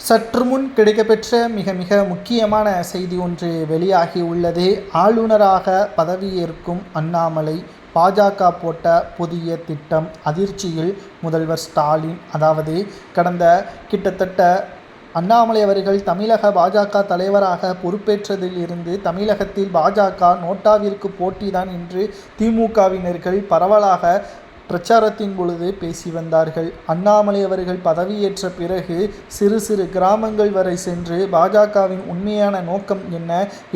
சற்று முன் கிடைக்கப்பெற்ற மிக முக்கியமான செய்தி ஒன்று வெளியாகி உள்ளது. ஆளுநராக பதவியேற்கும் அண்ணாமலை பாஜக போட்ட புதிய திட்டம் அதிர்ச்சியில் முதல்வர் ஸ்டாலின். அதாவது கடந்த கிட்டத்தட்ட அண்ணாமலை அவர்கள் தமிழக பாஜக தலைவராக பொறுப்பேற்றதில் இருந்து தமிழகத்தில் பாஜக நோட்டாவிற்கு போட்டிதான் என்று திமுகவினர்கள் பரவலாக பிரச்சாரத்தின் பொழுது பேசி வந்தார்கள். அண்ணாமலை அவர்கள் பதவியேற்ற பிறகு சிறு கிராமங்கள் வரை சென்று பாஜகவின் உண்மையான நோக்கம் என்ன,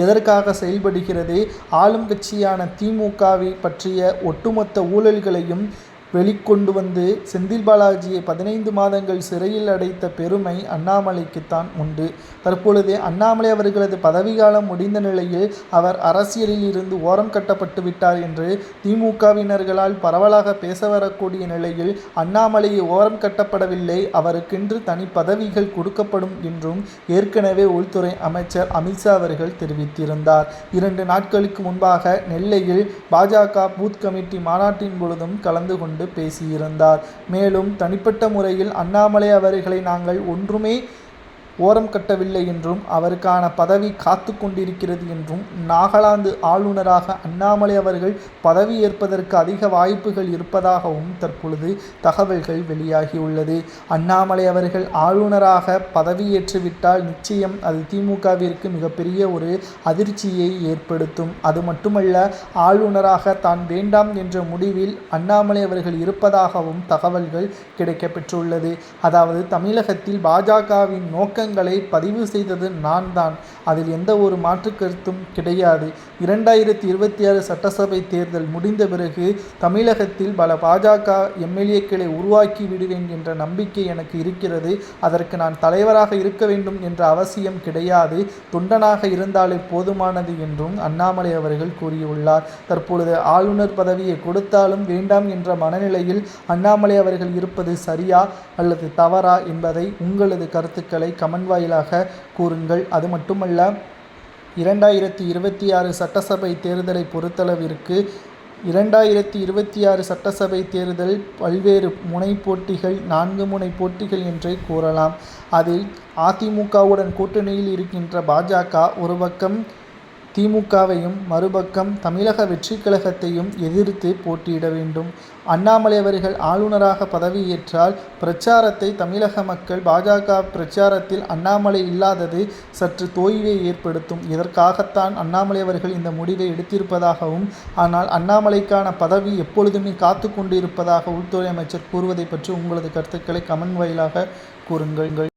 எதற்காக செயல்படுகிறது, ஆளும் கட்சியான திமுகவை பற்றிய ஒட்டுமொத்த ஊழல்களையும் வெளிக்கொண்டு வந்து செந்தில் பாலாஜியை 15 மாதங்கள் சிறையில் அடைத்த பெருமை அண்ணாமலைக்குத்தான் உண்டு. தற்பொழுது அண்ணாமலை அவர்களது பதவிக்காலம் முடிந்த நிலையில் அவர் அரசியலில் இருந்து ஓரம் கட்டப்பட்டு விட்டார் என்று திமுகவினர்களால் பரவலாக பேச வரக்கூடிய நிலையில் அண்ணாமலையை ஓரம் கட்டப்படவில்லை, அவருக்கென்று தனி பதவிகள் கொடுக்கப்படும் என்றும் ஏற்கனவே உள்துறை அமைச்சர் அமித்ஷா அவர்கள் தெரிவித்திருந்தார். 2 நாட்களுக்கு முன்பாக நெல்லையில் பாஜக பூத் கமிட்டி மாநாட்டின் பொழுதும் கலந்து கொண்டு பேசியிருந்தார். மேலும் தனிப்பட்ட முறையில் அண்ணாமலை அவர்களை நாங்கள் ஒன்றுமே ஓரம் கட்டவில்லை என்றும் அவருக்கான பதவி காத்து கொண்டிருக்கிறது என்றும் நாகாலாந்து ஆளுநராக அண்ணாமலை அவர்கள் பதவி ஏற்பதற்கு அதிக வாய்ப்புகள் இருப்பதாகவும் தற்பொழுது தகவல்கள் வெளியாகியுள்ளது. அண்ணாமலை அவர்கள் ஆளுநராக பதவியேற்றுவிட்டால் நிச்சயம் அது திமுகவிற்கு மிகப்பெரிய ஒரு அதிர்ச்சியை ஏற்படுத்தும். அது மட்டுமல்ல, ஆளுநராக தான் வேண்டாம் என்ற முடிவில் அண்ணாமலை அவர்கள் இருப்பதாகவும் தகவல்கள் கிடைக்கப்பெற்றுள்ளது. அதாவது தமிழகத்தில் பாஜகவின் நோக்கங்கள் பதிவு செய்தது நான் தான், அதில் எந்த ஒரு மாற்று கருத்தும் கிடையாது. 2026 சட்டசபை தேர்தல் முடிந்த பிறகு தமிழகத்தில் பல பாஜக எம்எல்ஏக்களை உருவாக்கி விடுவேன் என்ற நம்பிக்கை எனக்கு இருக்கிறது. அதற்கு நான் தலைவராக இருக்க வேண்டும் என்ற அவசியம் கிடையாது, தொண்டனாக இருந்தாலே போதுமானது என்றும் அண்ணாமலை அவர்கள் கூறியுள்ளார். தற்பொழுது ஆளுநர் பதவியை கொடுத்தாலும் வேண்டாம் என்ற மனநிலையில் அண்ணாமலை அவர்கள் இருப்பது சரியா அல்லது தவறா என்பதை உங்களது கருத்துக்களை கமெண்ட் வாயிலாக கூறுங்கள். அது மட்டுமல்ல, 2026 சட்டசபை தேர்தலை பொறுத்தளவிற்கு 2026 சட்டசபை தேர்தல் பல்வேறு முனை போட்டிகள், 4 முனை போட்டிகள் என்றே கூறலாம். அதில் அதிமுகவுடன் கூட்டணியில் இருக்கின்ற பாஜக ஒரு பக்கம் திமுகவையும் மறுபக்கம் தமிழக வெற்றி கழகத்தையும் எதிர்த்து போட்டியிட வேண்டும். அண்ணாமலை அவர்கள் ஆளுநராக பதவியேற்றால் பிரச்சாரத்தை தமிழக மக்கள் பாஜக பிரச்சாரத்தில் அண்ணாமலை இல்லாதது சற்று தோய்வை ஏற்படுத்தும். இதற்காகத்தான் அண்ணாமலை அவர்கள் இந்த முடிவை எடுத்திருப்பதாகவும், ஆனால் அண்ணாமலைக்கான பதவி எப்பொழுதுமே காத்து கொண்டு இருப்பதாக உள்துறை அமைச்சர் கூறுவதை பற்றி உங்களது கருத்துக்களை கமெண்ட் வாயிலாக கூறுங்கள்.